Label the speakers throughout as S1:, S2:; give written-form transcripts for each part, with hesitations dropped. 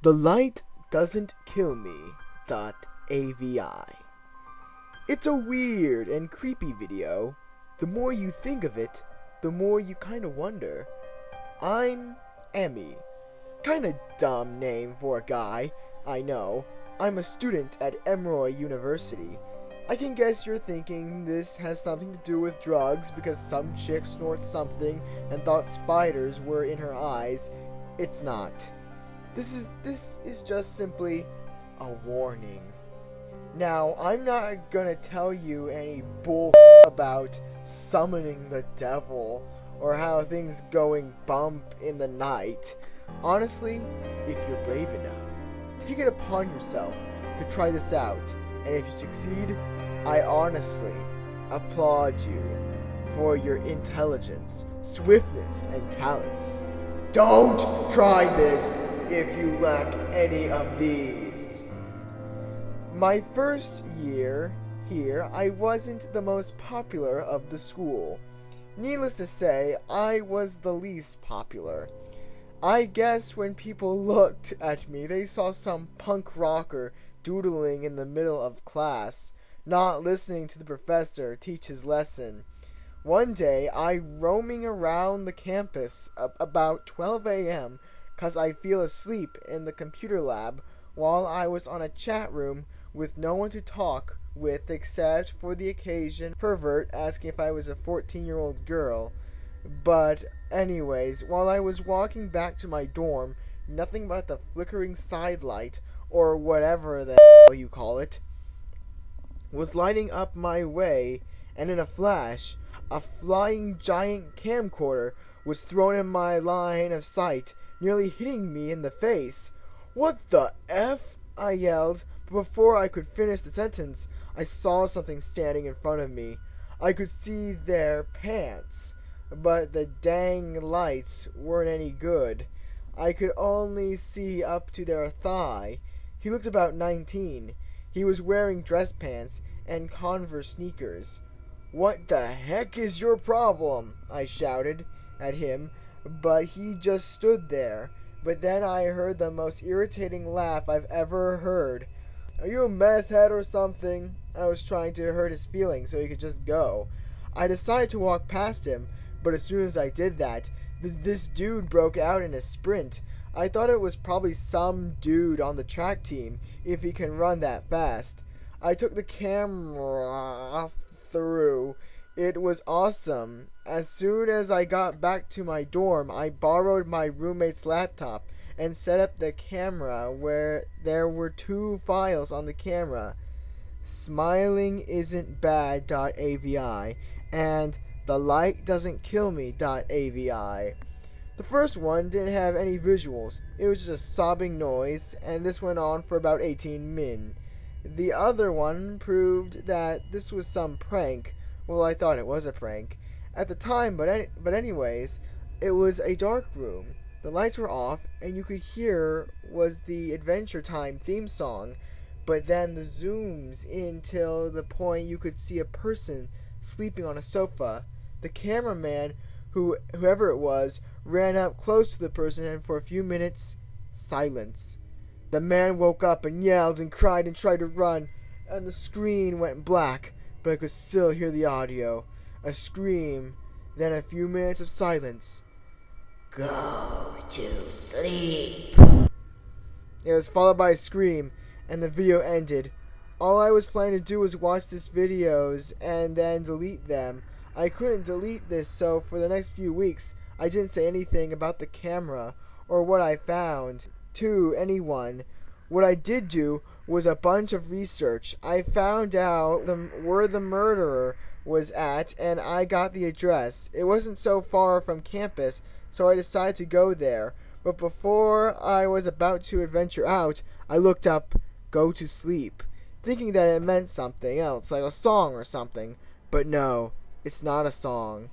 S1: The light doesn't kill me.avi. It's a weird and creepy video. The more you think of it, the more you kinda wonder. I'm Emmy. Kinda dumb name for a guy, I know. I'm a student at Emory University. I can guess you're thinking this has something to do with drugs because some chick snorted something and thought spiders were in her eyes. It's not. This is just simply a warning. Now, I'm not gonna tell you any bull about summoning the devil or how things going bump in the night. Honestly, if you're brave enough, take it upon yourself to try this out, and if you succeed, I honestly applaud you for your intelligence, swiftness, and talents. Don't try this if you lack any of these. My first year here, I wasn't the most popular of the school. Needless to say, I was the least popular. I guess when people looked at me, they saw some punk rocker doodling in the middle of class, not listening to the professor teach his lesson. One day, I roaming around the campus about 12 a.m. cause I fell asleep in the computer lab while I was on a chat room with no one to talk with except for the occasion pervert asking if I was a 14-year-old girl. But anyways, while I was walking back to my dorm, nothing but the flickering sidelight, or whatever the hell you call it, was lighting up my way, and in a flash, a flying giant camcorder was thrown in my line of sight, nearly hitting me in the face. What the F? I yelled, but before I could finish the sentence, I saw something standing in front of me. I could see their pants, but the dang lights weren't any good. I could only see up to their thigh. He looked about 19. He was wearing dress pants and Converse sneakers. "What the heck is your problem?" I shouted at him, but he just stood there. But then I heard the most irritating laugh I've ever heard. "Are you a meth head or something?" I was trying to hurt his feelings so he could just go. I decided to walk past him, but as soon as I did that, this dude broke out in a sprint. I thought it was probably some dude on the track team, if he can run that fast. I took the camera through. It was awesome. As soon as I got back to my dorm, I borrowed my roommate's laptop and set up the camera where there were two files on the camera, smiling isn't bad.avi and the light doesn't kill me.avi. The first one didn't have any visuals. It was just a sobbing noise, and this went on for about 18 min. The other one proved that this was some prank. Well, I thought it was a prank at the time, but anyways, it was a dark room. The lights were off, and you could hear was the Adventure Time theme song, but then the zooms in till the point you could see a person sleeping on a sofa. The cameraman, whoever it was, ran up close to the person, and for a few minutes, silence. The man woke up and yelled and cried and tried to run, and the screen went black, but I could still hear the audio. A scream, then a few minutes of silence. "Go to sleep." It was followed by a scream, and the video ended. All I was planning to do was watch these videos and then delete them. I couldn't delete this, so for the next few weeks, I didn't say anything about the camera or what I found to anyone. What I did do was a bunch of research. I found out where the murderer was at, and I got the address. It wasn't so far from campus, so I decided to go there. But before I was about to adventure out, I looked up, "Go to sleep," thinking that it meant something else, like a song or something. But no, it's not a song.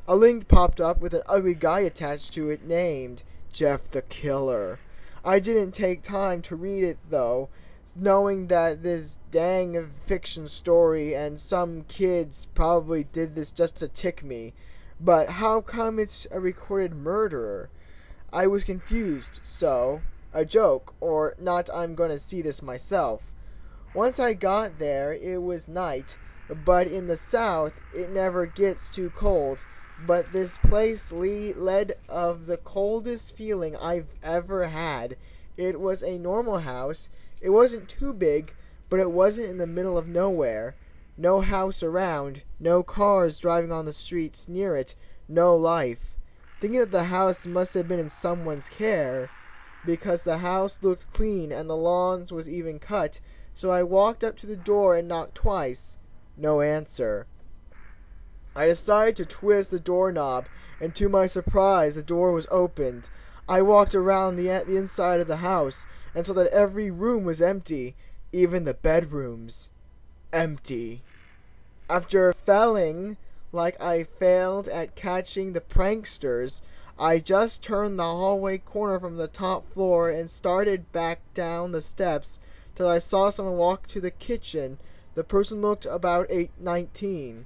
S1: A link popped up with an ugly guy attached to it named Jeff the Killer. I didn't take time to read it though, knowing that this dang fiction story and some kids probably did this just to tick me. But how come it's a recorded murderer? I was confused, so a joke, or not I'm gonna see this myself. Once I got there, it was night, but in the south, it never gets too cold. But this place led of the coldest feeling I've ever had. It was a normal house. It wasn't too big, but it wasn't in the middle of nowhere. No house around, no cars driving on the streets near it, no life. Thinking that the house must have been in someone's care, because the house looked clean and the lawns was even cut, so I walked up to the door and knocked twice. No answer. I decided to twist the doorknob, and to my surprise, the door was opened. I walked around the inside of the house and saw that every room was empty, even the bedrooms. Empty. After failing like I failed at catching the pranksters, I just turned the hallway corner from the top floor and started back down the steps till I saw someone walk to the kitchen. The person looked about 19.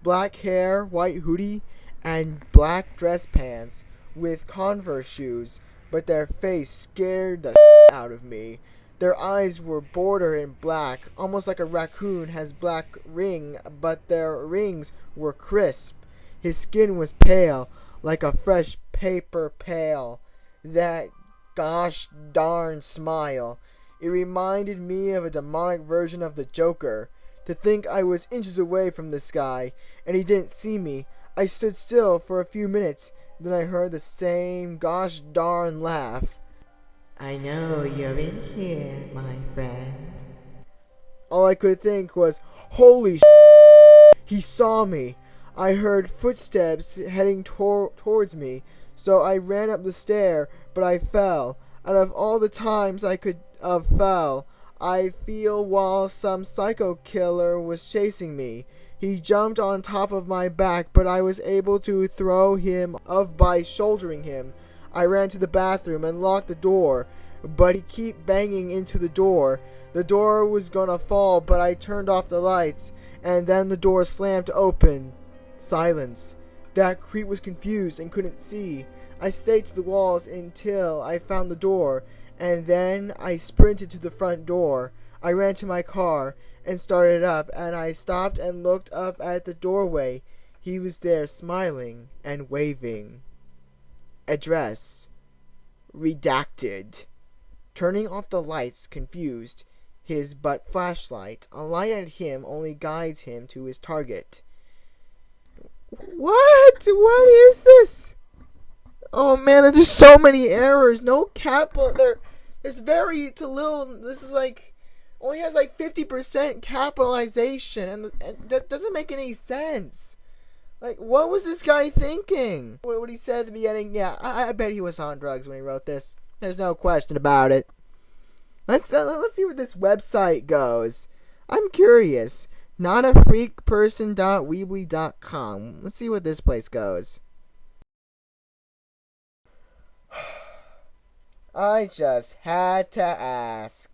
S1: Black hair, white hoodie, and black dress pants with Converse shoes, but their face scared the out of me. Their eyes were bordered in black, almost like a raccoon has black ring, but their rings were crisp. His skin was pale, like a fresh paper pale. That gosh darn smile. It reminded me of a demonic version of the Joker. To think I was inches away from this guy, and he didn't see me. I stood still for a few minutes, then I heard the same gosh darn laugh. I know you're in here, my friend. All I could think was, holy he saw me. I heard footsteps heading towards me, so I ran up the stair, but I fell. Out of all the times I could have fell, I feel while some psycho killer was chasing me. He jumped on top of my back, but I was able to throw him off by shouldering him. I ran to the bathroom and locked the door, but he kept banging into the door. The door was gonna fall, but I turned off the lights, and then the door slammed open. Silence. That creep was confused and couldn't see. I stayed to the walls until I found the door, and then I sprinted to the front door. I ran to my car and started up, and I stopped and looked up at the doorway. He was there smiling and waving. Address. Redacted. Turning off the lights, confused. His but flashlight, a light at him, only guides him to his target. What? What is this? Oh man, there's just so many errors. No capital. There's very to little. This is like only has like 50% capitalization, and that doesn't make any sense. Like, what was this guy thinking? What he said at the beginning? Yeah, I bet he was on drugs when he wrote this. There's no question about it. Let's see where this website goes. I'm curious. Notafreakperson.weebly.com. Let's see where this place goes. I just had to ask.